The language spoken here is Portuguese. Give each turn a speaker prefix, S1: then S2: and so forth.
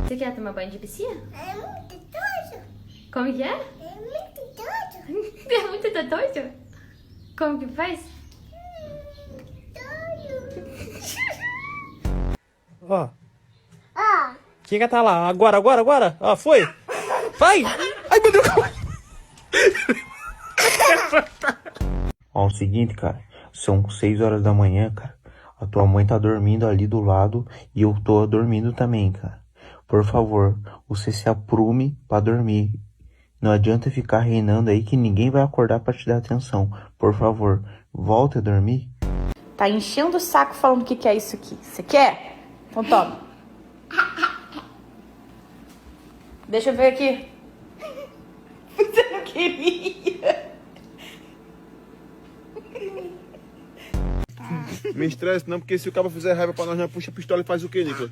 S1: Você quer tomar banho de piscina?
S2: É muito doido.
S1: Como que é?
S2: É muito doido.
S1: É muito doido? Como que faz?
S2: Doido.
S3: Ó,
S2: Ó.
S3: quem que tá lá? Agora. Ó, foi. Vai. Ai, meu Deus. Ó, o seguinte, cara. São 6 horas da manhã, cara. A tua mãe tá dormindo ali do lado e eu tô dormindo também, cara. Por favor, você se aprume pra dormir. Não adianta ficar reinando aí que ninguém vai acordar pra te dar atenção. Por favor, volte a dormir.
S4: Tá enchendo o saco falando o que que é isso aqui. Você quer? Então toma. Deixa eu ver aqui. Você não queria.
S5: Me estresse não, porque se o cara fizer raiva pra nós, nós puxa a pistola e faz o quê, Nicolas?